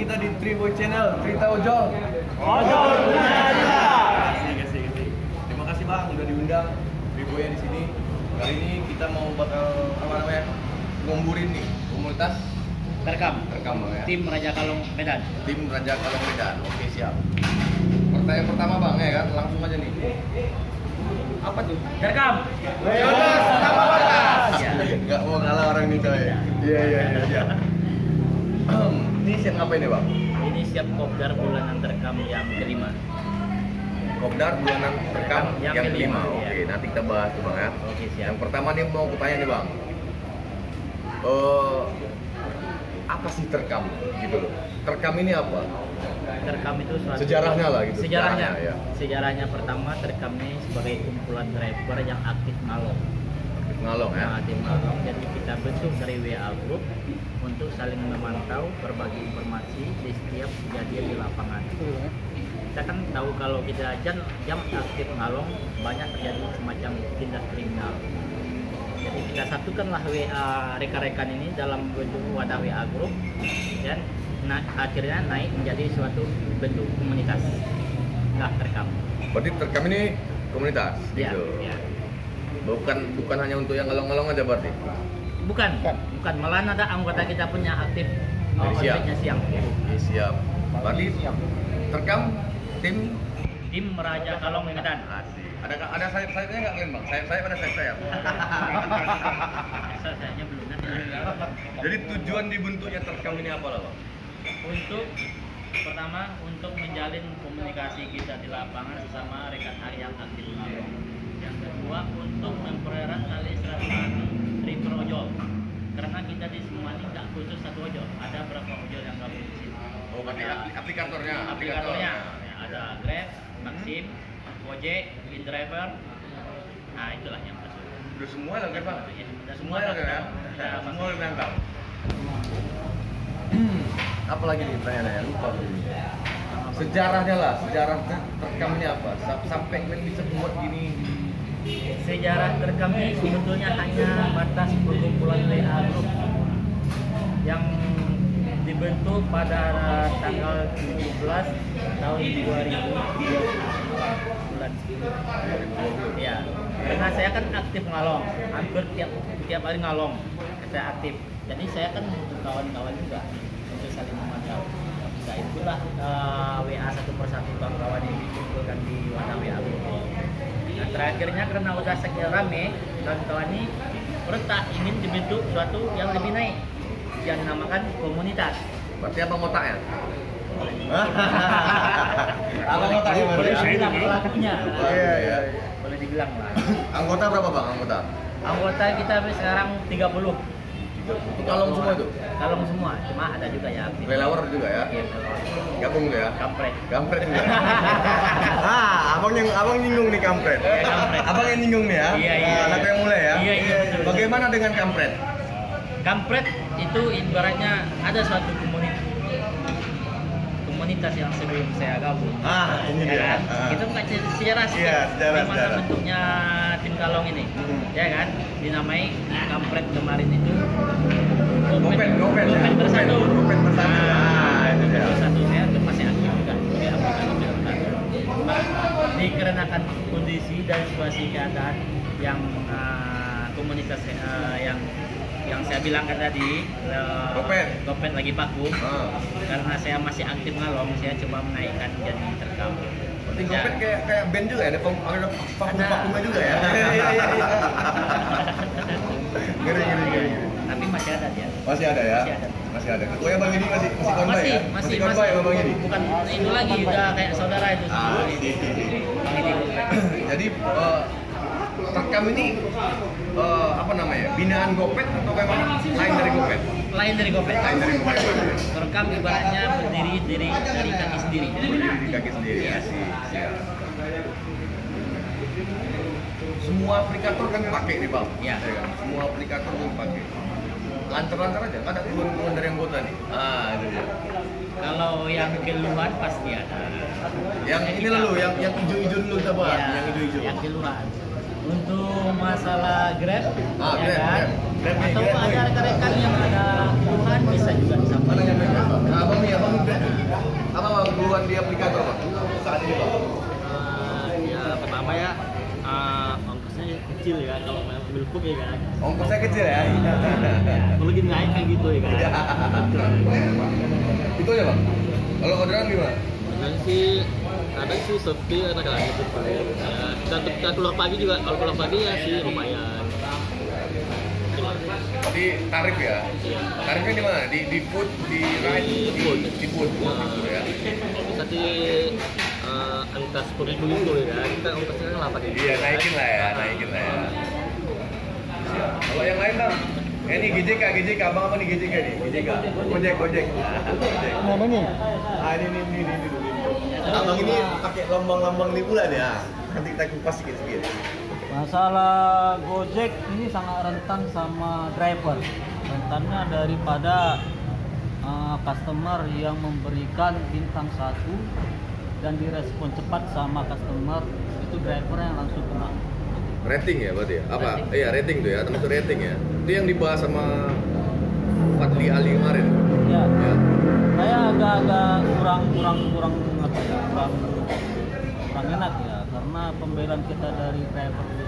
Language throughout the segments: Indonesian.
kita di Triboy Channel, cerita ojol. Ojol punya aja. Kasih. Terima kasih Bang udah diundang Triboy di sini. Kali ini kita mau bakal ngomburin nih komunitas Terkam Bang ya. tim Raja Kalong Medan. Tim Raja Kalong Medan. Oke, siap. Pertanyaan pertama Bang ya kan, langsung aja nih. Apa tuh? Terkam. Yaudah, sama batas. Ya. Gak mau kalah orang nih coy. Iya. Ini siap ngapain nih Bang? Ini siap kopdar bulanan terkam yang kelima. Kopdar bulanan rekam Yang yang kelima, kelima. Oke, ya. nanti kita bahas tuh Bang ya. Oke, siap. Yang pertama nih mau kutanya nih Bang. Apa sih terkam gitu loh? Terkam ini apa? Terkam itu suatu Sejarahnya lah gitu. Sejarahnya. Ya. Sejarahnya pertama terkam ini sebagai kumpulan driver yang aktif ngalong. Ngalong ya. Aktif ngalong. Jadi kita bentuk dari WA group untuk saling memantau, berbagi informasi di setiap kejadian di lapangan. Kita kan tahu kalau kita jam aktif ngalong banyak terjadi semacam tindak kriminal. Jadi kita satukanlah WA rekan-rekan ini dalam bentuk wadah WA group dan akhirnya naik menjadi suatu bentuk komunitas. Terkam. Berarti terkam ini komunitas Ya, gitu. ya. Bukan hanya untuk yang ngalong-ngalong aja berarti. Bukan. Malahan ada anggota kita punya aktif Siang. outfitnya siang. Oke, siap. Berarti terkam tim Raja Kalong Medan. asik. Ada sayap-sayapnya nggak kalian Bang? Sayap-sayap ada sayap-sayap. Sayapnya belum ada. Jadi tujuan dibentuknya terkam ini apa lah Bang? Untuk pertama untuk menjalin komunikasi kita di lapangan sesama rekan yang aktif ngalong. Yang kedua untuk mempererat tali silaturahmi driver ojol. Karena kita di semua ini nggak khusus satu ojol, ada berapa ojol yang gabung di sini. Oh, berarti aplikatornya. Aplikatornya ya, ada Grab, Maxim, Gojek, InDriver. Nah itulah yang masuk. Udah semua lah kan Bang? Ya, udah Semua lah kan ya? Udah Semua udah lengkap. Apa lagi nih pertanyaannya? Lupa gue. Sejarahnya lah, sejarah terkam ini apa? Sampai kalian bisa buat gini. Sejarah terkam ini sebetulnya hanya batas perkumpulan WA Group yang dibentuk pada tanggal 17 tahun 2020 bulan 10. Ya, karena saya kan aktif ngalong, hampir tiap hari ngalong, saya aktif. Jadi saya kan butuh kawan-kawan juga untuk saling memantau. Nah itulah WA satu persatu kawan-kawan yang dikumpulkan di wadah WA Group. Nah terakhirnya karena udah sekian rame, kawan-kawan ini bertak ingin dibentuk suatu yang lebih naik, yang dinamakan komunitas. Berarti apa ngotak ya? Apa ngotaknya baru boleh ya? dibilang pelakunya. Iya. Boleh dibilang lah. Anggota berapa Bang anggota? Anggota kita sekarang 30. Itu kalong semua itu? Kalong semua, cuma ada juga ya aktif. Relawer juga ya? Iya, relawer. Gabung tuh ya? Kampret. Kampret juga. Abang nyinggung nih kampret. Iya, kampret. Abang yang nyinggung nih ya? Iya. Anak yang mulai ya? Iya, betul. Bagaimana dengan kampret? Kampret itu ibaratnya ada suatu komunitas yang sebelum saya gabung. Ini dia. Kan? Kita bukan sejarah sih. Iya, sejarah. Gimana bentuknya tim kalong ini? Ya kan? Dinamai kampret kemarin itu. Gopet bersatu. Gopet bersatu. Itu dia. Bersatu saya masih aktif juga di aplikasi bersatu. Dikarenakan kondisi dan situasi keadaan yang komunitas yang saya bilangkan tadi Gopet lagi vakum. Karena saya masih aktif ngalong, saya coba menaikkan jadi terkam. Berarti Gopet kayak band juga ya? Ada vakum-vakumnya juga ya? Ngeri. Tapi masih ada dia. Masih ada ya? Masih ada. Ketuanya Bang Yedi masih konvoy ya? Masih konvoy ya Bang Yedi? Bukan itu lagi, udah kayak saudara itu. Jadi terkam ini binaan Gopet atau memang lain dari Gopet? Lain dari Gopet. Terkam ibaratnya berdiri dari kaki sendiri. Di kaki sendiri ya sih. Semua aplikator kan pakai nih Bang. Iya. Kan? Semua aplikator kan pakai. Lancar-lancar aja, nggak ada keluhan dari anggota nih. Itu dia. Kalau yang keluhan pasti ada. Yang ini lalu, yang hijau-hijau dulu kita bahas, Ya, yang hijau-hijau. Yang keluhan. Untuk masalah Grab, Ah, ya Grab, kan? Grab nih, Atau Grab nih. ada rekan-rekan yang ada keluhan bisa juga Mana disampaikan. yang mereka? Nah, abang nih Grab. Apa bang keluhan di aplikator bang? Saat ini bang? Ya pertama ya ongkosnya kecil ya kalau mobil pun ya kan. Ongkosnya kecil ya. Kalau lagi naik kayak gitu ya kan. Itu aja bang. Kalau orderan gimana? Dan sih kadang sih sepi kadang gitu Pak. Ya, kita keluar pagi juga kalau keluar pagi ya sih lumayan. Di tarif ya? Tarifnya di mana? Di food, di ride, di food gitu ya. Bisa di angka 10.000 gitu ya kan. Kita ongkosnya kan 8.000. Iya naikin lah ya. Kalau yang lain bang? Ini GJK, abang apa nih GJK nih? GJK, Gojek. Mana nih? Ah ini. Abang ini pakai lambang-lambang ini pula nih ya. Nanti kita kupas sedikit. Masalah Gojek ini sangat rentan sama driver. Rentannya daripada customer yang memberikan bintang 1 dan direspon cepat sama customer, itu driver yang langsung kena. Rating ya berarti ya? Apa? Rating. Iya rating tuh ya, termasuk rating ya. Itu yang dibahas sama Fadli Ali kemarin. Ya. Ya. Saya agak kurang apa ya? Kurang enak ya, karena pembelaan kita dari driver itu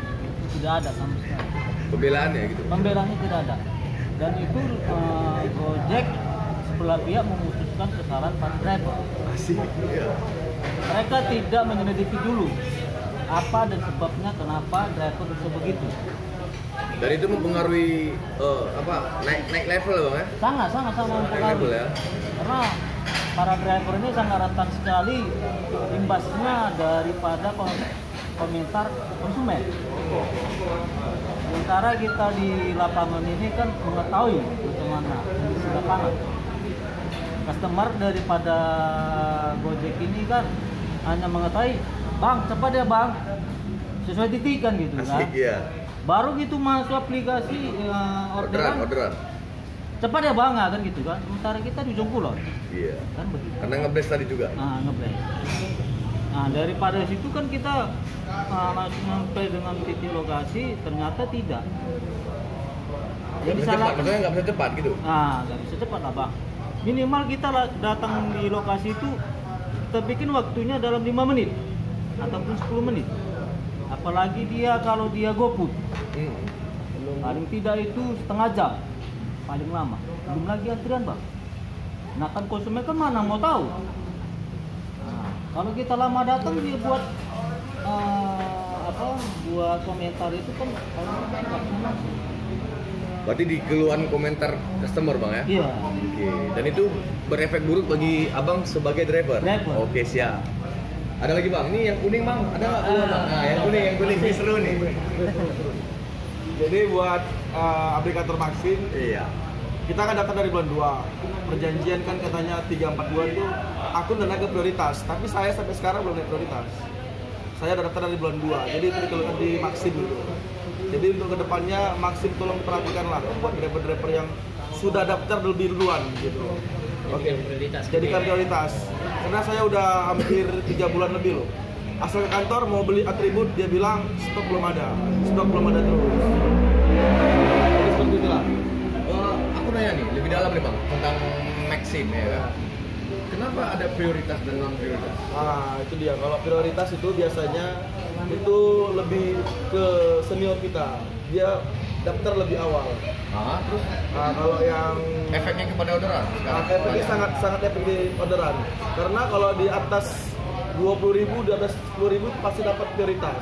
tidak ada sama sekali. Pembelaannya gitu. Pembelaannya tidak ada. Dan itu Gojek sebelah pihak memutuskan kesalahan para driver. Asik. Iya. Mereka tidak menyelidiki dulu apa dan sebabnya kenapa driver bisa begitu. Dan itu mempengaruhi naik level bang ya? Sangat Naik level mempengaruhi. ya. Karena para driver ini sangat rentan sekali imbasnya daripada komentar konsumen. Sementara kita di lapangan ini kan mengetahui bagaimana kondisi lapangan. Customer daripada Gojek ini kan hanya mengetahui, bang cepat ya bang, sesuai titik kan gitu kan. Asik ya. Baru gitu masuk aplikasi Orderan. cepat ya bang kan gitu kan. Sementara kita di ujung kulon Iya. kan begitu. Karena ngeblast tadi juga. Ngeblend. Nah daripada situ kan kita langsung sampai dengan titik lokasi, ternyata tidak. Nggak bisa cepat, maksudnya nggak bisa cepat gitu. Nggak bisa cepat lah bang. Minimal kita datang di lokasi itu kita bikin waktunya dalam 5 menit ataupun 10 menit. Apalagi kalau dia GoFood, paling tidak itu setengah jam paling lama. Belum lagi antrian bang. Nah kan konsumen kan mana mau tahu. Nah, kalau kita lama datang dia buat buat komentar itu kan Berarti di keluhan komentar customer bang ya? Iya. Oke. Dan itu berefek buruk bagi abang sebagai driver. Oke siap. Ada lagi bang? Ini yang kuning bang? Ada nggak keluhan bang? Nah yang kuning ini seru nih. Jadi buat aplikator Maxim, Iya. kita kan datang dari bulan 2. Perjanjian kan katanya 3-4 bulan tuh akun dan naik ke prioritas. Tapi saya sampai sekarang belum naik prioritas. Saya udah daftar dari bulan 2. Jadi itu dikeluarkan di Maxim gitu. Jadi untuk kedepannya Maxim tolong perhatikan lah buat driver-driver yang sudah daftar lebih duluan gitu. Oke. Jadikan prioritas. Karena saya udah hampir 3 bulan lebih loh. Asal ke kantor mau beli atribut dia bilang stok belum ada terus. Jadi seperti itulah. Aku nanya nih lebih dalam nih bang tentang Maxim ya kan? Kenapa ada prioritas dan non prioritas? Itu dia. Kalau prioritas itu biasanya itu lebih ke senior kita. Dia daftar lebih awal. Terus Kalau yang efeknya kepada orderan? efeknya sangat efek di orderan. Karena kalau di atas 20.000, di atas 10.000 pasti dapat prioritas.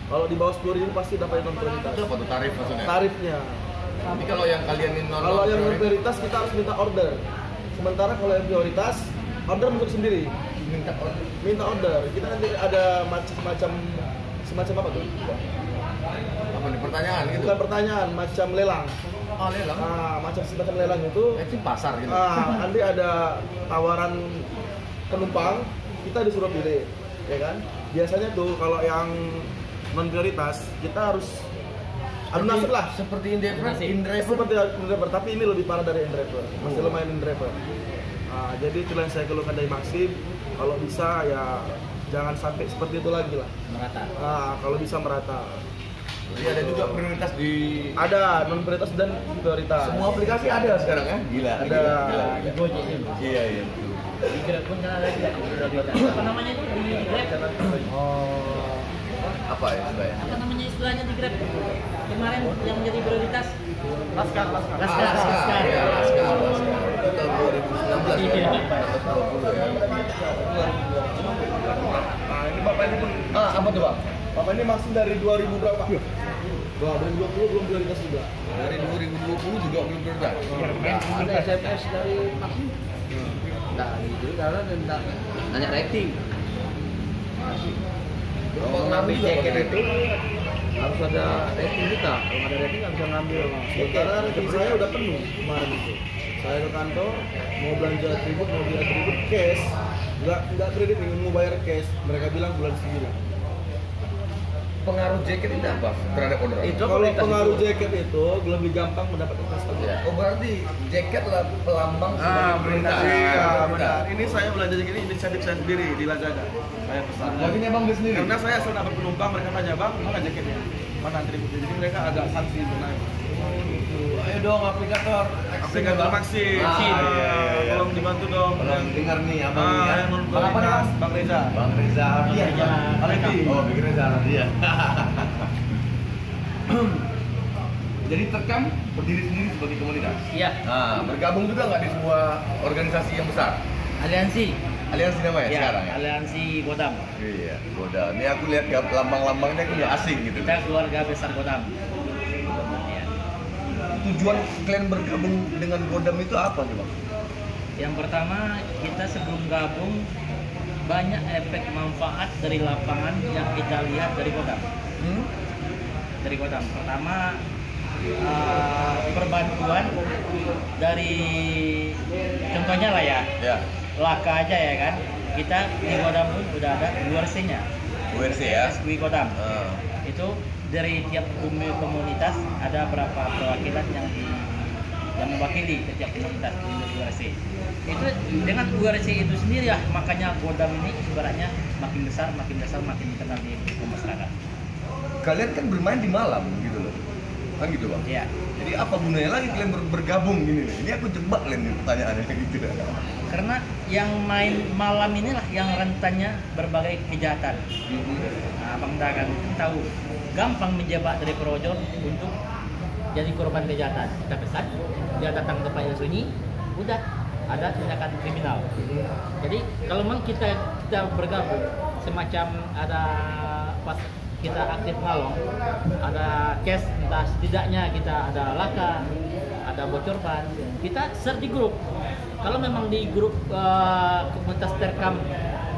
Kalau di bawah 10.000 pasti dapat non prioritas. Itu apa tuh tarif maksudnya? Tarifnya. Tapi kalau yang kalian ini non Kalau yang non prioritas kita harus minta order. Sementara kalau yang prioritas order untuk sendiri. Minta order. Kita nanti ada semacam apa tuh? Apa nih pertanyaan gitu? Bukan pertanyaan, macam lelang. Lelang. Macam semacam lelang itu. Itu pasar gitu. Nanti ada tawaran penumpang, kita disuruh pilih, ya kan? Biasanya tuh kalau yang non prioritas kita harus nasib lah. Seperti InDriver, Seperti InDriver, tapi ini lebih parah dari InDriver. Masih lumayan InDriver. Jadi itu yang saya keluhkan dari Maxim. Kalau bisa ya jangan sampai seperti itu lagi lah. Merata. Kalau bisa merata. Jadi ada juga prioritas di Ada non prioritas dan prioritas. semua aplikasi ada sekarang ya? Gila. Ada. Di Gojek ini. Iya iya. Di Grab pun kan ada juga prioritas. Apa namanya itu di Grab? Oh. Apa ya sebenarnya? Apa namanya istilahnya di Grab? Kemarin yang menjadi prioritas Laskar. Laskar. Iya, Laskar. Itu tahun 2019 ya. Iya. 2020 ya. Nah, ini Bapak ini pun Apa tuh Bang? Bapak ini maksud dari 2000 berapa? Wah, 2020 belum prioritas juga. Dari 2020 juga belum prioritas. Ada SMS dari Maxim. Nah, gitu karena nanya rating. Kalau ngambil jaket itu harus ada rating kita. Kalau ada rating nggak bisa ngambil. Sementara rekening saya udah penuh kemarin itu. Saya ke kantor mau belanja atribut, mau beli atribut cash, nggak kredit, ingin mau bayar cash. Mereka bilang bulan 9. Pengaruh jaket itu apa terhadap orderan? Itu Kalau prioritas pengaruh itu. jaket itu lebih gampang mendapat investor. Oh berarti jaket lah pelambang Benar. Iya, Iya, benar. Ini saya belanja jaket ini inisiatif saya sendiri di Lazada. Saya pesan. Jakinya Bang dia sendiri? Karena saya asal dapat penumpang, mereka tanya, "Bang, mana jaketnya? Mana atributnya?" Jadi mereka agak sanksi itu naik. Ayo dong aplikator. Aplikator Maxim. Tolong dibantu dong. Tolong dengar nih abang nih ya. yang non Bang apa nih Bang? Bang Reza. Bang Reza Ardian. Ardi. Oh, Bang Reza Ardian. Jadi Terkam berdiri sendiri sebagai komunitas. Iya, Nah, bergabung juga nggak di sebuah organisasi yang besar? aliansi. Aliansi namanya Ya, sekarang ya? aliansi Godam. Iya, Godam. Ini aku lihat lambang-lambangnya aku nggak asing gitu. Kita keluarga besar Godam. Ya. Tujuan kalian bergabung dengan Godam itu apa nih Bang? Yang pertama, kita sebelum gabung banyak efek manfaat dari lapangan yang kita lihat dari Godam. Dari Godam. Pertama, perbantuan dari contohnya lah ya, Ya, Laka aja ya kan. Kita di Godam pun udah ada URC-nya. URC ya. SW Godam. Ah. Itu dari tiap komunitas ada berapa perwakilan yang mewakili setiap komunitas di URC. Itu dengan URC itu sendiri ya, makanya Godam ini ibaratnya makin besar makin dikenal di masyarakat. Kalian kan bermain di malam gitu loh. Kan gitu Bang? Iya. Jadi apa gunanya lagi kalian bergabung gini nih? Ini aku jebak kalian nih pertanyaannya gitu. Karena yang main malam inilah yang rentannya berbagai kejahatan. Nah, Bang Da kan tahu gampang menjebak dari projo untuk jadi korban kejahatan. Kita pesan, dia datang ke tempat yang sunyi, udah ada tindakan kriminal. Jadi kalau memang kita bergabung semacam ada pas kita aktif ngalong, ada cash, entah setidaknya kita ada laka, ada bocor ban, kita share di grup. Kalau memang di grup komunitas Terkam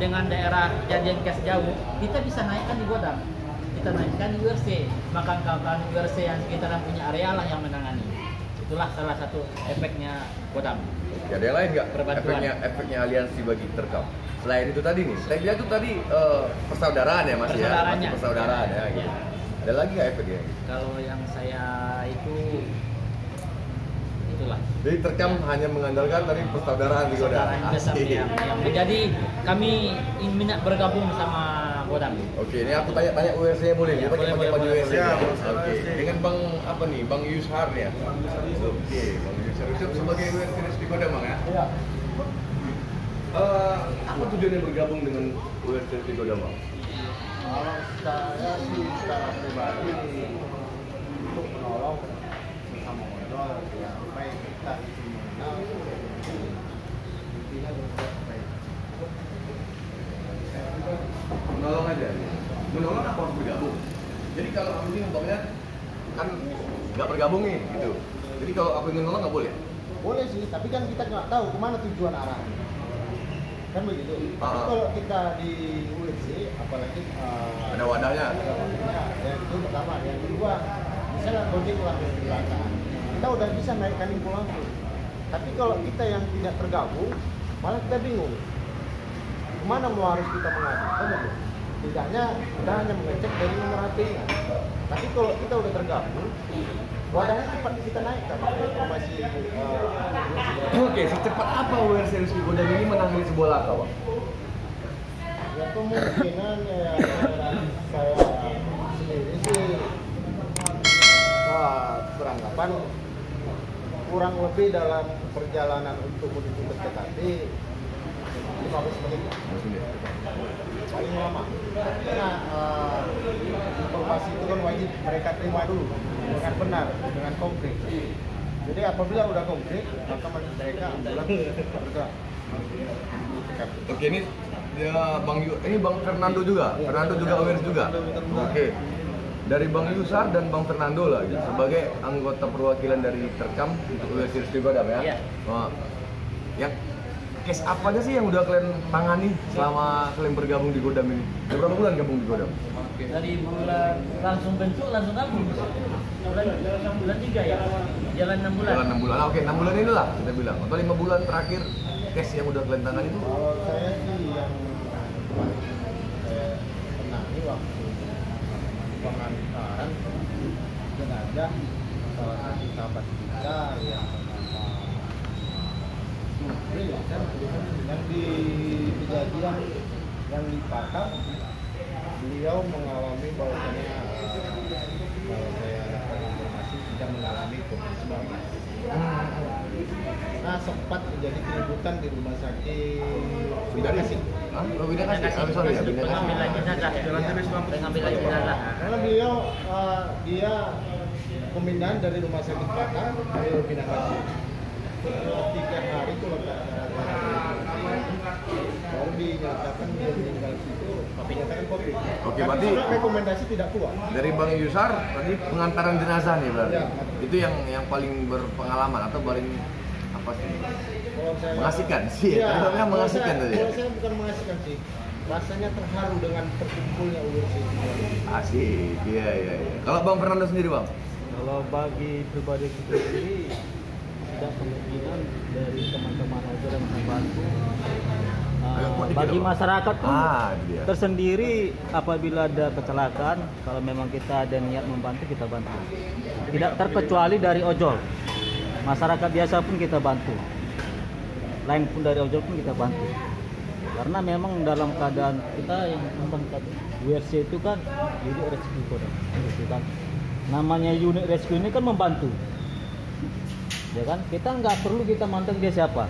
dengan daerah janjian cash jauh, kita bisa naikkan di Godam, kita naikkan di URC, maka kawan-kawan URC yang sekitaran punya area lah yang menangani. Itulah salah satu efeknya Godam. Ya, ada yang lain nggak? Perbantuan. Efeknya aliansi bagi Terkam. Selain itu tadi nih, saya bilang itu tadi persaudaraan ya Mas ya? Persaudaraannya. Masih persaudaraan ya gitu. Ya. Ada lagi nggak efeknya? Kalau yang saya itulah. Jadi Terkam hanya mengandalkan tadi persaudaraan di Godam. Persaudaraan besar yang menjadi kami ingin minat bergabung sama Godam. Oke, ini aku tanya URC-nya boleh? Ya, Dia pakai boleh, baju boleh. URC. Siap, Oke. URC. Dengan Bang apa nih? Bang Yushar ya? Oke, Bang Yushar itu sebagai URC resmi Godam Bang ya? Iya. Apa tujuannya bergabung dengan URC resmi Godam Bang? Kalau saya sih secara pribadi untuk menolong sesama modal yang baik kita itu mengenal intinya untuk baik. Menolong aja. Menolong apa harus bergabung? Jadi kalau aku ini umpamanya kan nggak bergabung nih gitu. Jadi kalau aku ingin nolong nggak boleh? Boleh sih, tapi kan kita nggak tahu kemana tujuan arahnya. Kan begitu. Tapi kalau kita di ULC, apalagi Ada wadahnya. ada wadahnya, yang itu pertama. Yang kedua, misalnya Gojek lah di belakang, kita udah bisa naikkan info langsung. Tapi kalau kita yang tidak tergabung, malah kita bingung. Kemana mau harus kita mengadu? Kan begitu. Tidaknya kita hanya mengecek dari nomor HP-nya. Tapi kalau kita udah tergabung, wadahnya cepat kita naikkan informasi. Oke, secepat apa URC resmi Godam ini menangani sebuah laka Bang? Ya kemungkinan ya saya sendiri sih depan kurang lebih dalam perjalanan untuk menuju ke TKP 15 menit paling lama, karena informasi itu kan wajib mereka terima dulu dengan benar, dengan konkret. Jadi apabila udah konkret, maka mereka ambulans bergerak. Oke, ini ya ini Bang Fernando juga. Fernando juga aware juga. Oke. Dari Bang Yusar dan Bang Fernando lah gitu, sebagai anggota perwakilan dari Terkam untuk USR Godam ya. Iya. Oh, yang case apa aja sih yang udah kalian tangani selama kalian bergabung di Godam ini? Udah berapa bulan gabung di Godam? Dari bulan langsung bentuk langsung gabung. Bulan 3 ya. Jalan 6 bulan. Jalan 6 bulan. Oke, 6 bulan ini lah kita bilang. Atau 5 bulan terakhir case yang udah kalian tangani itu? Kalau saya sih yang saya tenangi waktu pengantaran jenazah salah satu sahabat kita yang yang di kejadian yang di Batam, beliau mengalami bahwasanya kalau saya dapat informasi tidak mengalami COVID-19. Nah, sempat terjadi keributan di rumah sakit Bidakasi. Sorry ya, Pengambilan jenazah ya. Pengambilan jenazah. Karena beliau dia pemindahan dari rumah sakit Batam ke Bidakasi. 3 hari itu baru dinyatakan dia meninggal situ, dinyatakan COVID. Oke, berarti rekomendasi tidak keluar. dari Bang Yusar tadi pengantaran jenazah nih berarti. Ya. Itu yang paling berpengalaman atau paling apa sih? Kalau saya Mengasihkan sih. Ya, tadi bilangnya mengasihkan tadi. Kalau saya bukan mengasihkan sih, rasanya terharu dengan terkumpulnya URC. Asik. Iya. Kalau Bang Fernando sendiri, Bang? Kalau bagi pribadi kita sendiri, tidak kemungkinan dari teman-teman aja yang membantu. Bagi masyarakat pun dia. tersendiri apabila ada kecelakaan, kalau memang kita ada niat membantu, kita bantu. Tidak terkecuali dari ojol, masyarakat biasa pun kita bantu. Lain pun dari ojol pun kita bantu. Karena memang dalam keadaan kita yang tentang WRC itu kan unit rescue kan. Namanya unit rescue ini kan membantu. Ya kan, kita nggak perlu kita manteng dia siapa,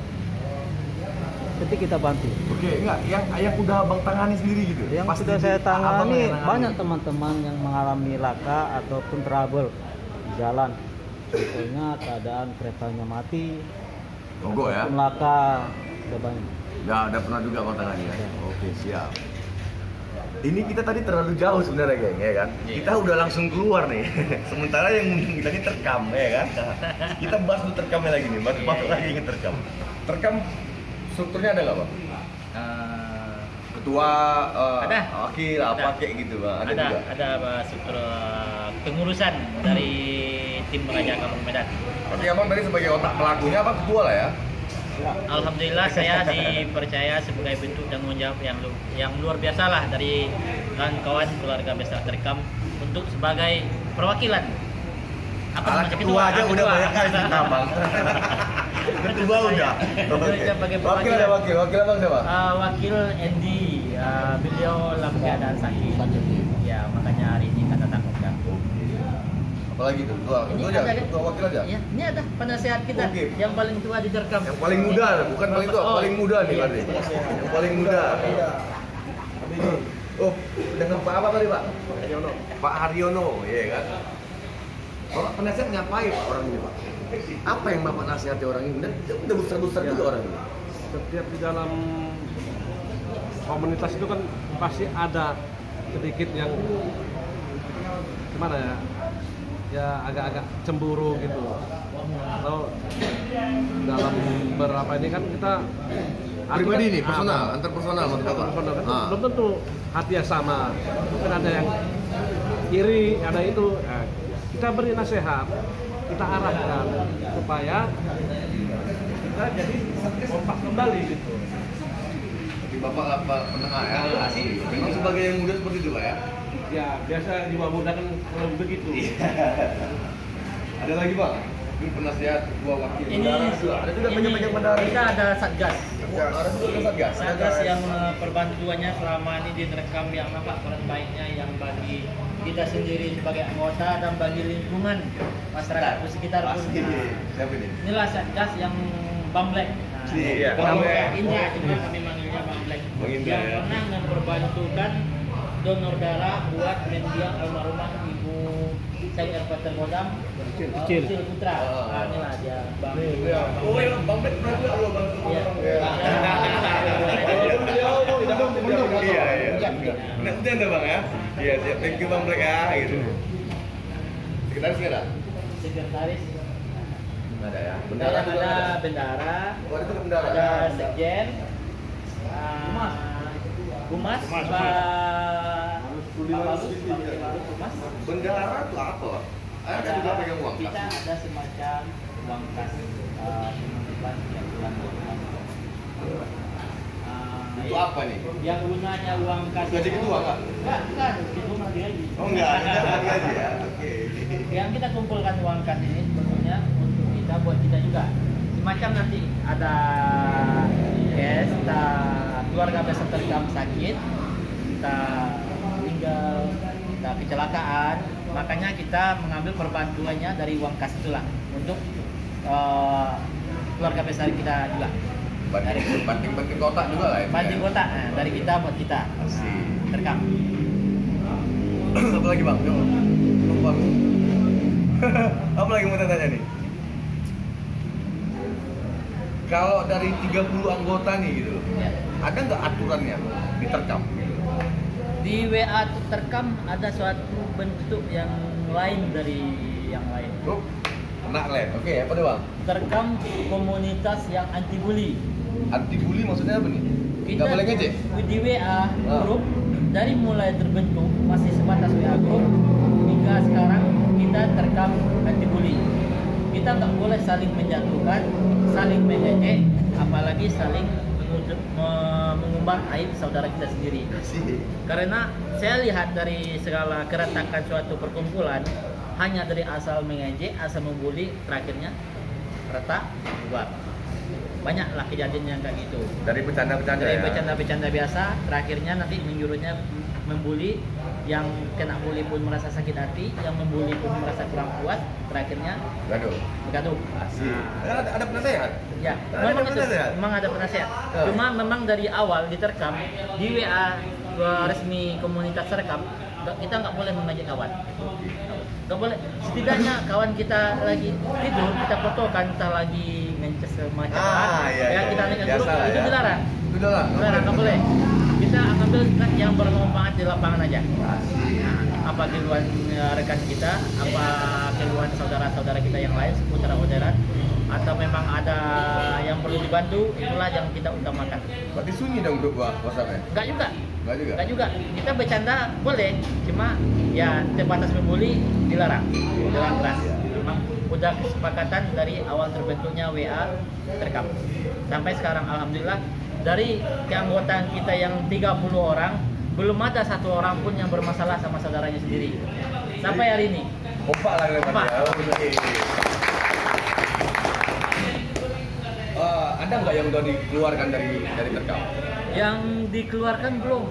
tapi kita bantu. Oke, enggak, yang udah Abang tangani sendiri gitu. Yang Pasti sudah saya tangani banyak gitu. teman-teman yang mengalami laka ataupun trouble di jalan. Contohnya keadaan keretanya mati, Mogok ya? ataupun laka, sudah banyak. Ya, ada pernah juga Abang tangani ya. Oke, siap. Ini kita tadi terlalu jauh sebenarnya, geng, ya kan? Kita udah langsung keluar nih. Sementara yang kita ini terkam, ya kan? Kita bahas dulu terkamnya lagi nih, masuk lagi ke terkam. Terkam strukturnya ada nggak, Bang? Ketua, ada. wakil, apa kayak gitu, Bang? Ada juga? Ada struktur pengurusan dari tim Raja Kampung Medan. Berarti Abang tadi sebagai otak pelakunya, apa ketua lah ya? Alhamdulillah saya dipercaya sebagai bentuk tanggung jawab yang luar biasa lah dari kawan-kawan keluarga besar Terkam untuk sebagai perwakilan. Ketua aja udah banyak kali kita, Bang. Ketua udah. Wakil ada wakil Abang siapa? Wakil Andy, beliau dalam keadaan sakit. Ya makanya hari ini kita tangkapkan. Apalagi tuh? Ketua wakil aja? Ya, ini ada penasehat kita yang paling tua di Terkam. Yang paling muda, bukan paling tua, paling muda nih berarti. Yang paling muda. Oh, dengan Pak apa tadi, Pak? Pak Haryono, iya kan? Bapak penasehat ngapain orang ini, Pak? Apa yang Bapak nasihati orang ini? Dan udah besar-besar juga orang ini. Setiap di dalam komunitas itu kan pasti ada sedikit yang gimana ya? Ya agak-agak cemburu gitu, atau dalam beberapa ini kan kita pribadi nih, personal, antar personal maksud Bapak. Belum tentu hati yang sama, mungkin ada yang iri, ada itu. Nah, kita beri nasihat, kita arahkan supaya kita jadi kompak kembali gitu. Jadi Bapak apa penengah ya? Memang sebagai yang muda seperti itu, Pak ya? Ya biasa jiwa muda kan kalau begitu. Ada lagi, Bang? Ini penasihat ketua wakil. Ini Ada juga banyak bendara. Kita ada satgas. Ada juga satgas. Satgas yang perbantuannya selama ini di Terkam yang apa kurang baiknya yang bagi kita sendiri sebagai anggota dan bagi lingkungan masyarakat di sekitar pun. Pasti. Siapa ini? Inilah Satgas yang Bamblek. Iya, Kalau Bamblek. Indah, cuma kami manggilnya Bamblek. Bang Indra, Yang ya. pernah memperbantukan donor darah buat mendiang almarhumah Ibu Said Erpater Godam Kecil. Putra. Oh. Nah, inilah dia Bang. Oh, yang Bang Bet pernah juga lo Bang. Iya. Iya, iya. Nanti ada Bang ya. Iya, siap. Thank you Bang Black ya gitu. Sekretaris nggak ada? Sekretaris. Nggak ada ya. Bendara juga nggak ada bendara, Oh, itu bendara. ada sekjen, humas, Pak Balus, humas. Bendara itu apa? Ada juga pegang uang Kita kas. ada semacam uang kas pengumpulan yang bulan Itu apa nih? Yang gunanya uang kas. Gaji ketua nggak? Enggak, itu mati gaji. Oh enggak, itu ada gaji ya. Oke. Yang kita kumpulkan uang kas ini sebetulnya untuk kita, buat kita juga. Semacam nanti ada cash, kita keluarga besar terkam sakit, kita tinggal, kita kecelakaan, makanya kita mengambil perbantuannya dari uang kas itulah untuk keluarga besar kita juga. Banting kotak juga lah itu. Banting kotak, nah, dari kita buat kita. Asik. Nah, terkam. Apa lagi Bang? Coba. Lupa. Apa lagi mau tanya nih? Kalau dari 30 anggota nih gitu, Ya. ada nggak aturannya diterkam? Di WA terkam ada suatu bentuk yang lain dari yang lain. Oh, kena lem. Oke, apa deh Bang? Terkam komunitas yang anti bully. Anti bully maksudnya apa nih? Nggak boleh ngejek? Di WA grup dari mulai terbentuk masih sebatas WA grup hingga sekarang kita terkam anti bully. Kita nggak boleh saling menjatuhkan, saling mengejek, apalagi saling mengumbar aib saudara kita sendiri. Sih. Karena saya lihat dari segala keretakan suatu perkumpulan hanya dari asal mengejek, asal membuli, terakhirnya retak, bubar. Banyaklah kejadian yang kayak gitu. Dari bercanda-bercanda Dari ya. bercanda-bercanda biasa, terakhirnya nanti menjurusnya membuli, yang kena bully pun merasa sakit hati, yang membuli pun merasa kurang puas, terakhirnya Gaduh. bergaduh. Asik. Ada penasehat? Ya, Ada memang itu, penasehat? memang ada penasehat. Oh. Cuma memang dari awal diterkam di WA resmi komunitas terkam, kita nggak boleh mengajak kawan. Nggak boleh. Setidaknya kawan kita lagi tidur, kita fotokan, kita lagi ngences semacam iya. kita naik ke grup, Biasa lah itu ya. dilarang. Itu dilarang. Dilarang, nggak boleh. Kita ambil yang bermanfaat di lapangan aja. Asik. Apa keluhan rekan kita, apa keluhan saudara-saudara kita yang lain seputar orderan, atau memang ada yang perlu dibantu, itulah yang kita utamakan. Berarti sunyi dong grup WhatsApp-nya? Enggak juga. Enggak juga? Enggak juga. Kita bercanda boleh, cuma ya terbatas membuli dilarang. Dilarang keras. Memang udah kesepakatan dari awal terbentuknya WA terkam. Sampai sekarang alhamdulillah dari keanggotaan kita yang 30 orang belum ada satu orang pun yang bermasalah sama saudaranya sendiri. Sampai hari ini. Kompak lah kalian Kompak. ya. Oke. Ada nggak yang udah dikeluarkan dari terkam? Yang dikeluarkan belum.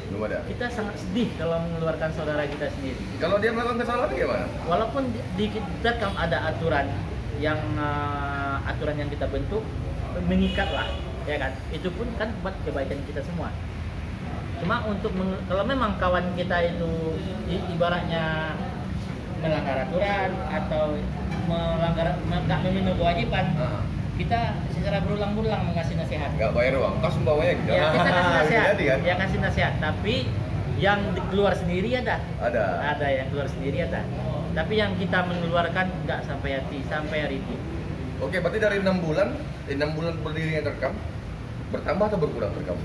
Belum ada. Kita sangat sedih kalau mengeluarkan saudara kita sendiri. Kalau dia melakukan kesalahan gimana? Walaupun di terkam ada aturan yang aturan yang kita bentuk mengikat lah, ya kan? Itu pun kan buat kebaikan kita semua. Cuma untuk kalau memang kawan kita itu ibaratnya melanggar aturan atau nggak memenuhi kewajiban, kita secara berulang-ulang mengasih nasihat. Nggak bayar uang, kas membawanya gitu. Ya kita kasih nasihat, Jadi kan? ya kasih nasihat. Tapi yang keluar sendiri ada. Ada. Ada yang keluar sendiri ada. Tapi yang kita mengeluarkan nggak sampai hari ini. Oke, berarti dari 6 bulan berdirinya terkam, bertambah atau berkurang terkam?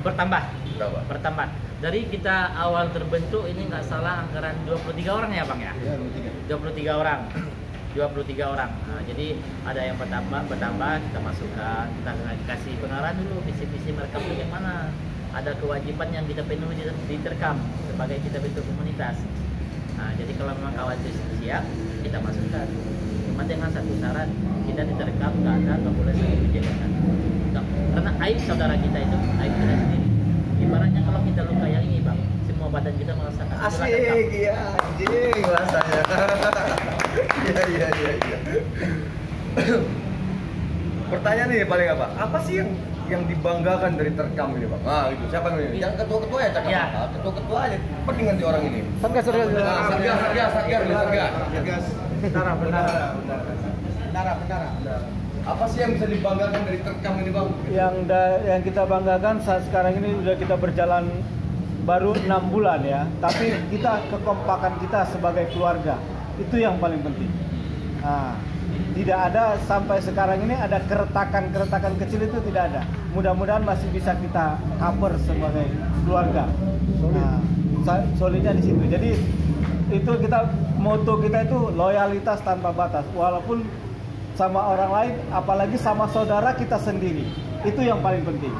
Bertambah. Berapa? Bertambah. Dari kita awal terbentuk ini nggak salah anggaran 23 orang ya Bang ya? 23 orang. 23 orang. Nah, jadi ada yang bertambah, kita masukkan, kita kasih pengarahan dulu visi-visi mereka bagaimana. Ada kewajiban yang kita penuhi di terkam sebagai kita bentuk komunitas. Nah, jadi kalau memang kawan itu siap, kita masukkan. Cuma dengan satu syarat, kita diterkam nggak boleh saling menjelekan. Karena aib saudara kita itu aib kita sendiri. Ibaratnya kalau kita luka yang ini Bang, semua semua badan kita merasakan Asik, terkam. iya anjing bahasanya. Iya. Pertanyaan nih paling apa? Apa sih yang dibanggakan dari terkam ini bang? Nah itu siapa nih? Yang ketua-ketua ya cakap. Iya. Ketua-ketua aja. Penting nanti orang ini. Satgas. Satgas. Bendara. Apa sih yang bisa dibanggakan dari terkam ini bang? Yang kita banggakan saat sekarang ini sudah kita berjalan baru 6 bulan ya, tapi kita kekompakan kita sebagai keluarga itu yang paling penting. Nah, tidak ada sampai sekarang ini ada keretakan kecil itu tidak ada. Mudah-mudahan masih bisa kita cover sebagai keluarga. Nah, solidnya di situ. Jadi itu moto kita itu loyalitas tanpa batas, walaupun sama orang lain, apalagi sama saudara kita sendiri. Itu yang paling penting.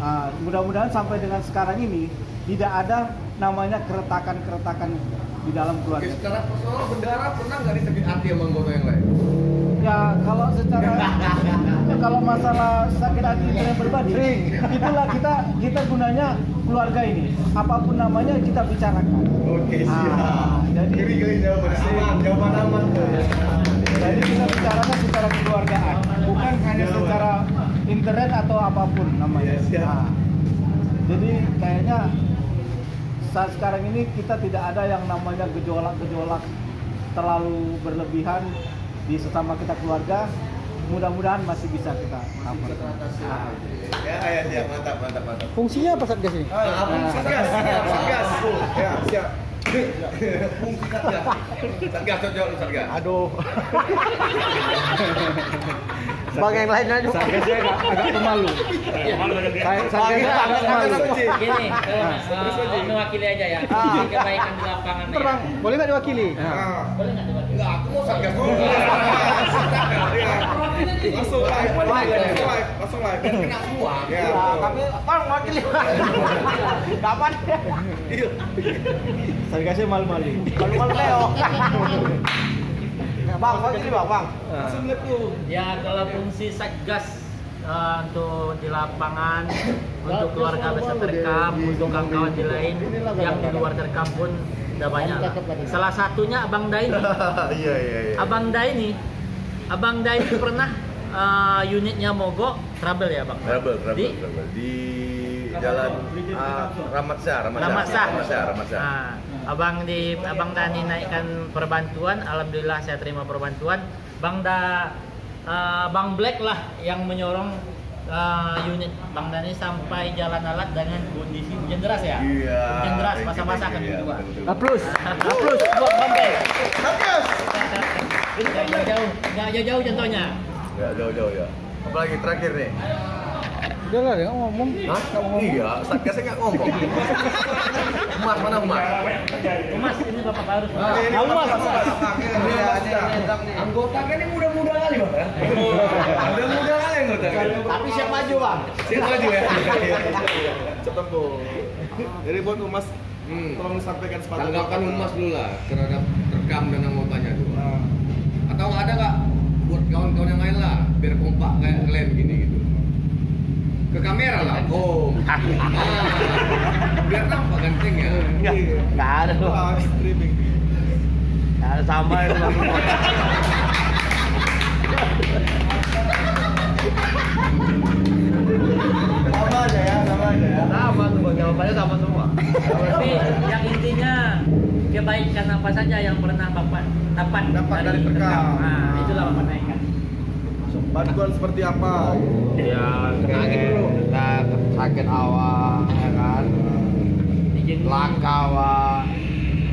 Nah, mudah-mudahan sampai dengan sekarang ini tidak ada namanya keretakan di dalam Oke, keluarga. secara personal bendara pernah nggak disakit hati sama anggota yang lain? Ya kalau secara kalau masalah sakit hati itu yang berbagi, itulah kita gunanya keluarga ini. Apapun namanya kita bicarakan. Oke siap. Jadi Geli jawaban aman. Jadi kita bicarakan secara keluargaan, bukan hanya secara internet atau apapun namanya. Yes, siap. Nah, jadi kayaknya saat sekarang ini kita tidak ada yang namanya gejolak terlalu berlebihan di sesama kita keluarga. Mudah-mudahan masih bisa kita cover. Ya siap, mantap. Fungsinya apa Satgas ini? Satgas. Ya siap. Fungsi Satgas cocok lu Satgas. Aduh. Sebagai yang lain aja. Satgasnya agak pemalu. Satgasnya agak pemalu. Gini, mewakili aja ya. Ini kebaikan di lapangan nih. Terang, boleh nggak diwakili? Boleh nggak diwakili? Enggak, aku mau Satgas dulu. Langsung live. Dan kena semua. Ya, Kami bang wakili. Kapan? Satgasnya malu-malu. Malu-malu Leo. Bang, wakili bang. langsung live tuh. Ya kalau fungsi Satgas untuk di lapangan, untuk keluarga bisa terkam, untuk kawan-kawan di lain yang di luar terkam pun udah banyak lah. Salah satunya Abang Daini. Iya. Abang Daini pernah unitnya mogok trouble ya bang? Trouble. Di Di jalan Ramat Syah. Nah, Abang Dani naikkan perbantuan, alhamdulillah saya terima perbantuan. Bang Black lah yang menyorong unit Bang Dani sampai jalan alat dengan kondisi hujan deras ya. Iya. Hujan deras masa-masa kan Iya, berdua. betul. Aplus. Buat Bang Black. Nggak jauh contohnya. Enggak jauh ya. Apalagi terakhir nih. Udah lah, dia ngomong. Hah? Iya, Satgasnya nggak ngomong. Mas, mana Mas? Mas ini Bapak baru. Anggota kan ini muda-muda kali, Bang. Muda-muda kali anggota. Tapi siap maju bang. Siap maju ya. Cepat Bu. Jadi buat Umas, tolong sampaikan sepatu. Tanggapan Umas dulu lah terhadap terkam dan anggotanya tuh. Nah, Atau ada nggak buat kawan-kawan yang lain lah biar kompak kayak kalian gini gitu. Ke kamera lah, biar nampak ganteng ya. Nggak ada loh. streaming. Nggak ada sama itu bang. Sama aja ya. Sama tuh Bang, jawabannya sama semua. Tapi yang intinya kebaikan apa saja yang pernah Bapak dapat Dari terkam. Nah, itulah Bapak naikkan. Bantuan seperti apa? Ya, kita sakit awal, ya kan. Langka awal.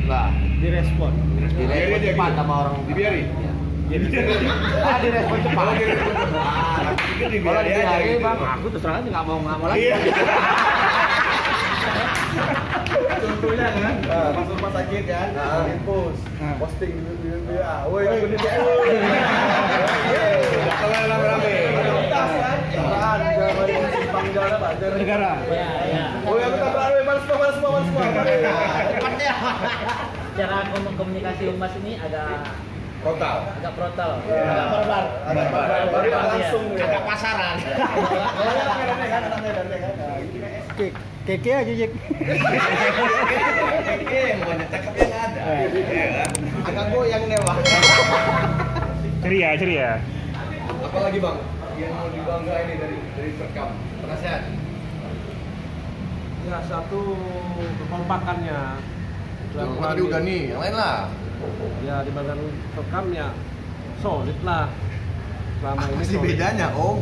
Lah, Direspon. direspon cepat sama orang. Dibiarin. Direspon cepat. Kalau Dibiarin aja. dibiarin bang, aku terus terang aja nggak mau lagi. Iya. Contohnya kan, masuk rumah sakit kan, bikin post, posting di WA, woi aku di WA. Udah kelar rame-rame. Tas kan, jalan simpang jalan Pak, Negara. Ya. woi aku tak berani, balas semua. Cara komunikasi Umas ini agak Frontal. frontal, agak barbar. Baru langsung ya. Agak pasaran. Anaknya kan. Keke aja Jack. ceria. Apalagi bang yang mau dibangga ini dari Terkam? Penasehat. Ya satu kekompakannya. Tadi udah nih, yang lain lah. Ya di bagian Terkam ya solid lah. Selama ini Masih solid. bedanya om.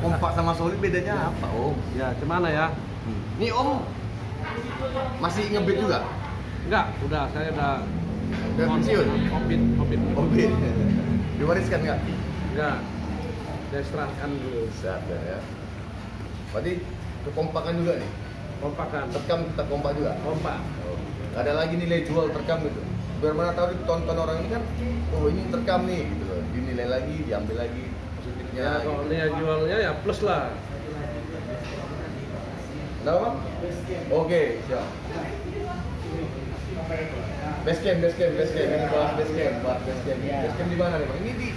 Kompak sama solid bedanya apa om? Ya gimana ya? Nih om masih ngebit juga? Enggak, saya udah pensiun? Obit. Diwariskan nggak? Enggak. Saya serahkan dulu. Siap ya. Berarti kekompakan juga nih. Kompakan. Terkam kita kompak juga. Kompak. Nggak ada lagi nilai jual Terkam gitu. Biar mana tahu ditonton orang ini kan, oh ini Terkam nih gitu loh. Dinilai lagi, diambil lagi positifnya. Ya kalau nilai jualnya ya plus lah. Kenapa bang? Oke, siap. Basecamp. Ini bahas basecamp. Basecamp di mana nih bang? Ini di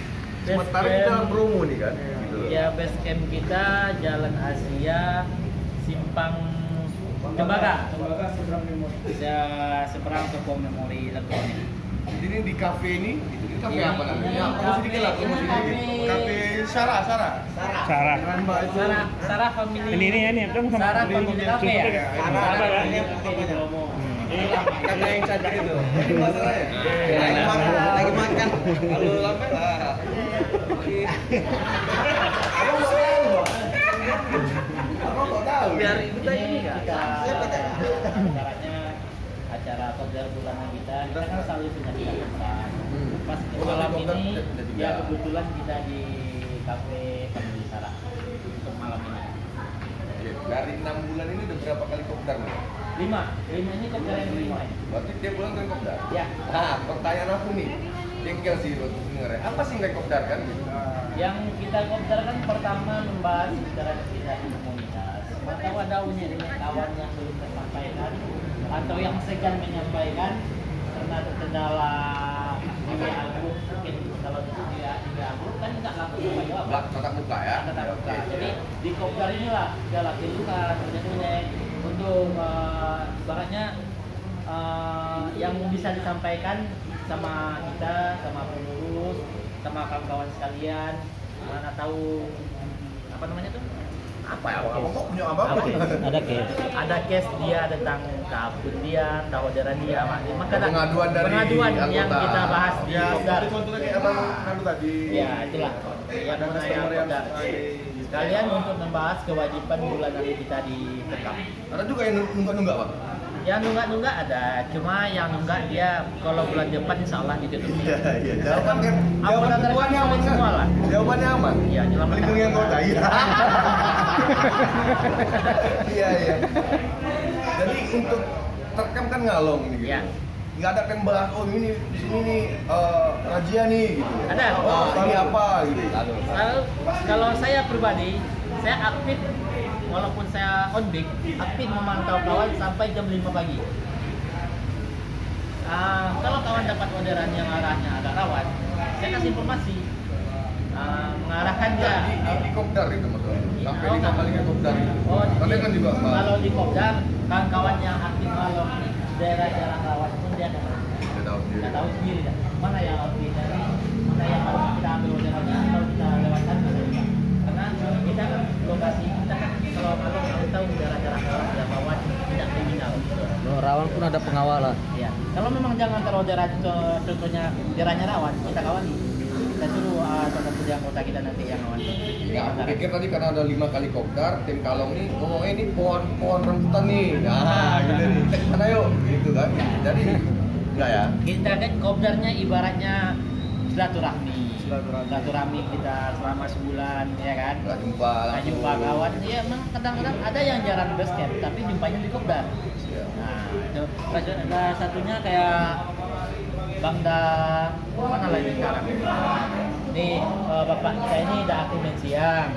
sementara kita promo nih kan? Gitu loh. Ya, base camp kita Jalan Asia, Simpang Tembaga. Seberang toko memori elektronik. Jadi ini di kafe ini kafe Iya. apa namanya? Promosi dikit lah, promosi dikit. Kafe Sarah. Sarah Family. Ini dong sama Sarah Family Cafe ya. Sarah kan? Kafe yang cantik itu. Ini masalahnya. Lagi makan. Kalau lambat lah. Abang kok tahu? Biar kita ini acara konser bulanan kita kan selalu punya kegiatan. Pas malam ini ya kebetulan kita di kafe Family Sarah untuk malam ini. Dari 6 bulan ini udah berapa kali kopdar nih? 5 ini konser yang kelima ya. Berarti tiap bulan kan kopdar? Ya. Nah, pertanyaan aku nih, jengkel sih waktu dengarnya. Apa sih nggak kopdar kan? Yang kita kopdar kan pertama membahas secara kita di komunitas. Atau ada dengan kawan yang belum tersampaikan atau yang segan menyampaikan karena terkendala di aku mungkin kalau di aku kan nggak langsung jawab. Tatap muka ya? Tatap muka. Jadi di kopdar inilah dia laki luka sebenarnya untuk ibaratnya yang bisa disampaikan sama kita, sama pengurus, sama kawan-kawan sekalian, mana tahu apa namanya tuh? Apa ya? Abang kok punya apa? Ada case dia tentang keabun dia, tahuderan dia, maka pengaduan dari pengaduan yang anggota. kita bahas di Ya, kopdar. seperti contohnya kayak abang ngadu tadi. Ya itulah yang Ada customer yang kopdar. Sekalian untuk membahas kewajiban bulanan kita di Terkam. Ada juga yang nunggak-nunggak bang? Yang nunggak ada, cuma yang nunggak dia kalau bulan depan insya Allah ditutup. Iya. Jawaban kan? Anggota Jawaban ketuanya aman kan? semua lah. Jawabannya aman? Iya, jelas. Melindungi anggota, iya. Iya. Jadi untuk Terkam kan ngalong nih gitu. Iya. Nggak ada kan bahas, oh ini di sini nih razia nih gitu. Ada. Oh, ini apa gitu. Kalau saya pribadi, saya aktif walaupun saya on beat, aktif memantau kawan sampai jam 5 pagi. Kalau kawan dapat orderan yang arahnya agak rawan, saya kasih informasi, mengarahkan dia. Di kopdar itu maksudnya. Sampai 5 enggak. kali ke kopdar itu. Tapi kan juga kalau di kopdar, kawan-kawan yang aktif malam daerah jarang rawan pun dia akan Udah tahu sendiri. kita tahu sendiri dah. Mana yang harus dihindari, mana yang harus kita ambil orderannya atau kita lewatkan karena kita kan lokasi kita kan kalau malam kita tahu daerah-daerah rawan tidak rawan tidak kriminal. Rawan pun ada pengawalan. Ya, kalau memang jangan terorderan contohnya daerahnya rawan kita kawani. Kita suruh salah satu anggota kita nanti yang kawan. Ya, aku pikir tadi karena ada 5 kali kopdar, tim Kalong nih ngomongnya ini pohon rambutan nih. Nah, gitu nih. Mana yuk? Gitu kan. Jadi enggak ya? Kita kan kopdarnya ibaratnya silaturahmi kita selama sebulan ya kan. Enggak jumpa Nggak jumpa kawan, ya emang kadang-kadang ada yang jarang base camp tapi jumpanya di kopdar. Nah, itu ada satunya kayak Bangda mana lagi sekarang? Nih bapak kita ini udah aktif main siang,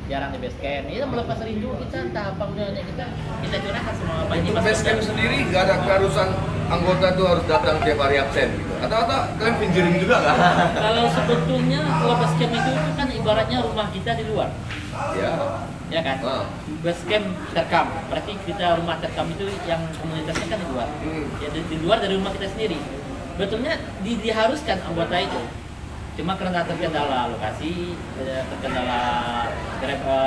jarang di base camp. Ini melepas rindu kita entah apa gunanya kita curahkan semua apa ini. Untuk basecamp sendiri nggak ada keharusan anggota tuh harus datang tiap hari absen gitu. Atau kalian pinjerin juga nggak? Kalau sebetulnya kalau base camp itu kan ibaratnya rumah kita di luar. Ya kan? Base camp Terkam. Berarti kita rumah Terkam itu yang komunitasnya kan di luar. Ya di luar dari rumah kita sendiri. Betulnya diharuskan anggota itu Cuma karena terkendala lokasi, terkendala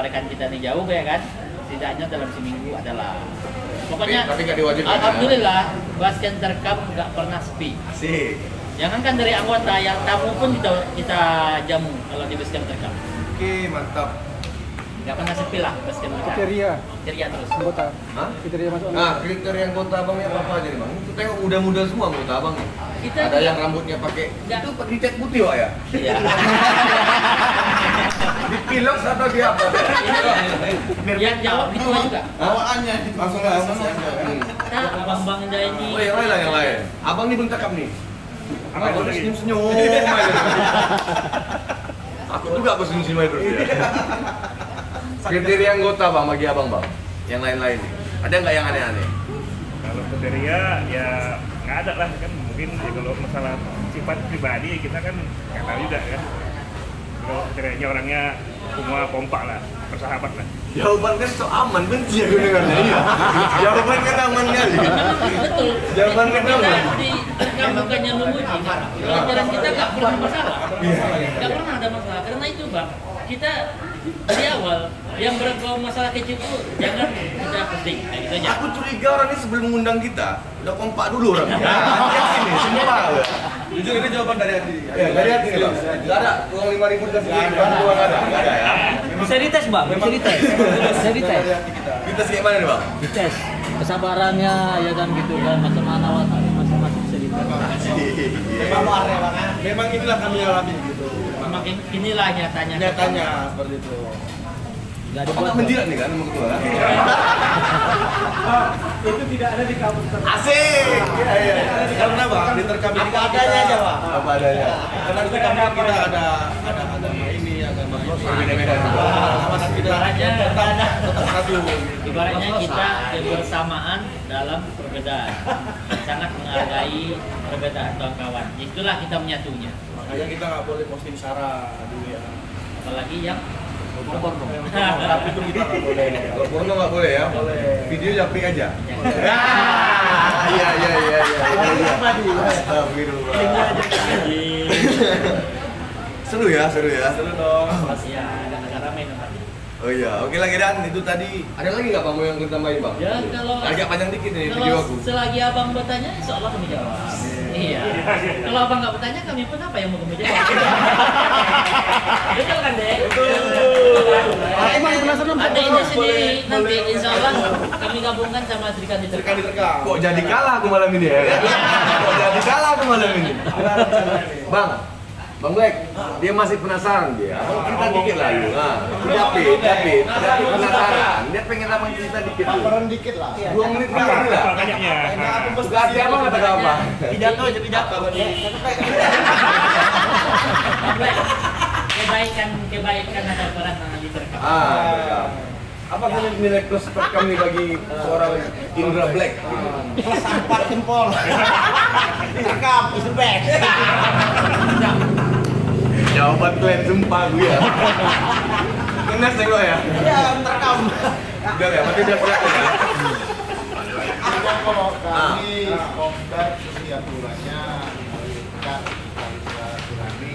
rekan kita ini jauh ya kan, setidaknya dalam seminggu adalah. Pokoknya tapi nggak diwajibkan. alhamdulillah basken terkam nggak pernah sepi. Asik. Jangankan dari anggota, yang tamu pun kita jamu kalau di basken terkam. Oke, mantap. Nggak pernah sepi lah basken terkam. Kriteria Ceria terus. anggota. Hah? Kriteria masuk Nah, kriteria anggota abangnya apa aja nih bang? Itu tengok muda-muda semua anggota abang nih. Kita Ada yang rambutnya pakai Nggak. itu dicat putih pak ya? Iya. Dipiloks atau di apa? Yang jawab itu juga. Bawaannya langsung langsung. Nah, abang-abang ini. Oh yang lain lah yang lain. Abang nih belum cakap nih. Abang senyum-senyum aja. Aku juga aku senyum-senyum aja terus ya. Kriteria anggota bang bagi abang bang. Yang lain-lain nih. Ada nggak yang aneh-aneh? Kalau kriteria ya nggak ada lah kan, mungkin ya kalau masalah sifat pribadi kita kan nggak tahu juga kan. Kalau kriterianya orangnya semua kompak lah, bersahabat lah. Jawaban kan so aman, benci aku dengarnya. Iya. Jawaban kan aman kali. Betul. Jawaban kan aman. Kita bukannya memuji. Pelajaran kita nggak pernah masalah. Nggak pernah ada masalah. Karena itu bang, kita dari awal yang berbau masalah kecil itu jangan kita penting. Kayak gitu aja. Aku curiga orang ini sebelum mengundang kita udah kompak dulu orangnya. Yakin nih, sumpah. Jujur ini jawaban dari hati. Ya, dari hati nih bang. Nggak ada uang 5.000 dikasih duit, nggak ada ya. Bisa dites, Bang. Bisa dites. Bisa dites. Kita sih mana nih bang? Dites kesabarannya ya kan gitu kan, macam mana wataknya masing-masing bisa dites. Memang inilah kami alami gitu. Memang inilah nyatanya. Nyatanya seperti itu. Gak Abang dibuat. nggak menjilat nih kan sama ketua kan? Itu tidak ada di kamus terkam. Asik! Iya, iya. Karena bang, di terkam ini Apa adanya aja, Pak. Apa adanya? Karena di terkam ini kita ada agama ini, agama ini. Berbeda-beda juga. Sama kita tetap satu. Ibaratnya kita kebersamaan dalam perbedaan, sangat menghargai perbedaan kawan-kawan. Itulah kita menyatunya. Makanya kita nggak boleh posting sara dulu ya. Apalagi yang Tapi itu kita nggak boleh. Kalau porno nggak boleh ya? Video japri aja. Iya, iya, iya, iya. Astagfirullah. Seru ya, seru ya. Seru dong. ya agak ramai tempatnya. Oh iya, oke lagi Dan, itu tadi ada lagi nggak Bang yang kita tambahin Bang? Ya kalau Agak panjang dikit nih video kalau aku. selagi abang bertanya, insya Allah kami jawab. Iya. Kalau abang nggak bertanya, kami pun apa yang mau kami jawab? Betul kan deh? Aku masih penasaran Ada ini sendiri nanti insya Allah kami gabungkan sama Serikan di Terkam di terkam. Kok jadi kalah aku malam ini ya? Kok jadi kalah aku malam ini? Bang Black, dia masih penasaran dia. Abang cerita dikit lah yuk. Nah, David penasaran. Dia pengen abang cerita dikit tuh. Laporan dikit lah. 2 menit lagi lah. Banyaknya. Ganti abang kata apa? Pidato aja pidato. Kebaikan ada peran tangan di terkam. Apa nilai plus terkam nih bagi seorang Indra Black? Plus 4 jempol. Rekam, is the best. Jawaban kalian sumpah gue ya. Ngenes tengok ya. Iya, terekam. Udah ya, berarti udah siap ya. Kalau kami komplek sesuai aturannya kita bisa kurangi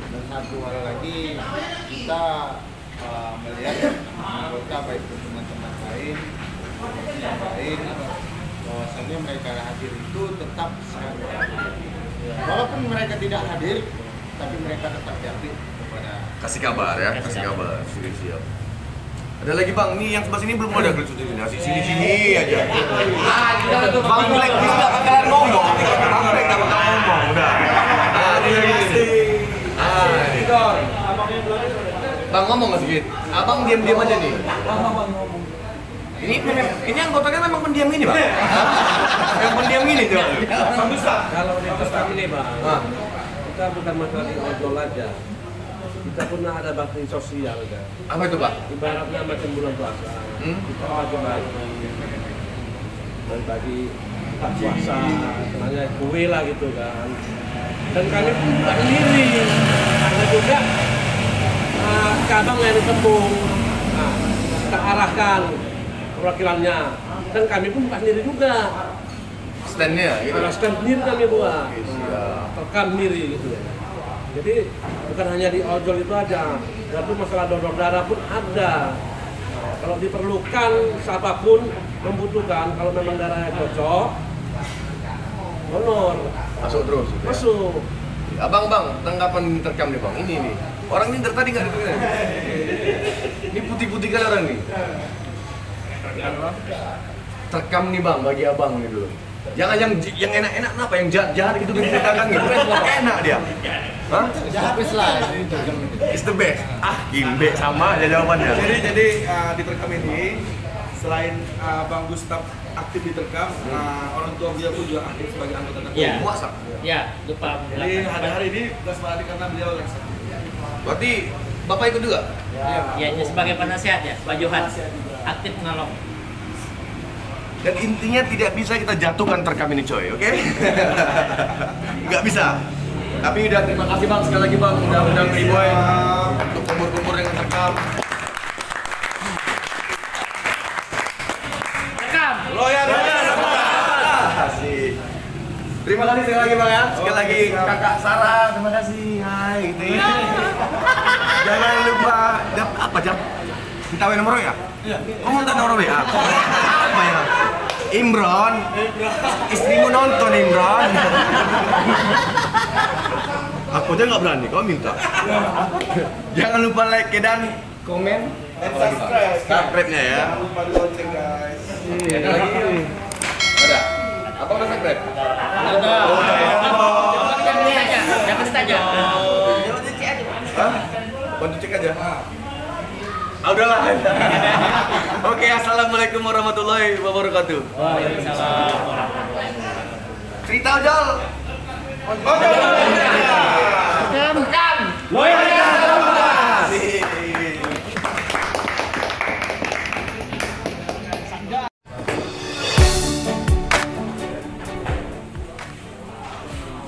dan satu hal lagi kita melihat anggota baik teman-teman lain yang lain bahwasannya mereka hadir itu tetap sehat. Walaupun mereka tidak hadir, tapi mereka tetap hadir kepada Kasih kabar ya, kasih kabar. Siap. Ada lagi Bang, nih yang sebelah sini belum ada gelut ini. Sini aja. Bang Black ini nggak bakalan ngomong. Bang Black nggak bakalan ngomong. Udah. Ini lagi. Bang ngomong nggak sedikit? Abang diam-diam aja nih. Ini anggotanya memang pendiam ini Bang. Yang pendiam ini tuh. Kalau di Terkam ini Bang, kita bukan masalah di ojol aja. Kita pernah ada bakti sosial kan. Apa itu Pak? Ibaratnya macam bulan puasa. Kita bagi tak puasa, sebenarnya kue lah gitu kan. Dan kami pun bukan sendiri, karena juga cabang yang ditembung, kita arahkan perwakilannya. Dan kami pun bukan sendiri juga. Standnya gitu. Ada stand sendiri kami buat. Siap. Terekam sendiri gitu. Jadi bukan hanya di ojol itu aja, tapi masalah donor darah pun ada. Kalau diperlukan, siapapun membutuhkan, kalau memang darahnya cocok, donor. Masuk terus. Gitu ya? Masuk. Bang, tanggapan ini terekam nih bang. Ini nih. Orang ini dari tadi nggak dengerin. Ini putih-putih kan orang nih. Terekam nih bang, bagi abang gitu. Jangan yang enak-enak apa yang jahat gitu diceritakan gitu. Enak dia. Hah? Habis lah. It's the best. Gimbe sama aja jawabannya. Jadi di Terkam ini selain Bang Gustaf aktif di Terkam, orang tua beliau pun juga aktif sebagai anggota Terkam. Iya. Puasa. Ya, lupa. Jadi hari-hari ini tugas Pak karena beliau yang sakit. Berarti bapak ikut juga? Ya, sebagai penasehat ya, Pak Johan. Aktif nolong. Dan intinya tidak bisa kita jatuhkan Terkam ini coy, oke? Nggak bisa. Tapi udah terima kasih bang sekali lagi bang udah undang Riboy untuk kumur-kumur yang Terkam. Rekam. Loyal. Asik. Terima kasih sekali lagi bang ya. Sekali lagi kakak Sarah, terima kasih. Hai gitu ya. Jangan lupa jam kita nomor ya? Iya. Kamu minta nomor WA? Apa ya? Imron. Istrimu nonton Imron. Aku aja nggak berani, kau minta. Jangan lupa like dan komen Dan subscribe-nya ya. Jangan lupa di lonceng guys. Ada lagi? Ada. Apa udah subscribe? Jangan saja. Hah? Bantu cek aja. Udahlah. Oke, assalamualaikum warahmatullahi wabarakatuh. Waalaikumsalam warahmatullahi wabarakatuh. Cerita ojol. Rekam.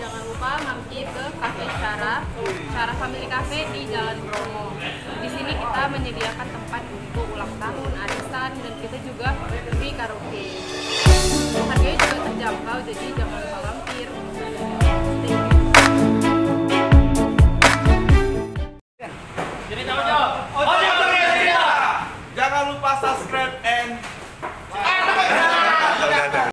Jangan lupa mampir ke Cafe Cara Family Cafe di Jalan Bromo. Di sini kita menyediakan tempat untuk ulang tahun, arisan, dan kita juga free karaoke. Harganya juga terjangkau, jadi jangan lupa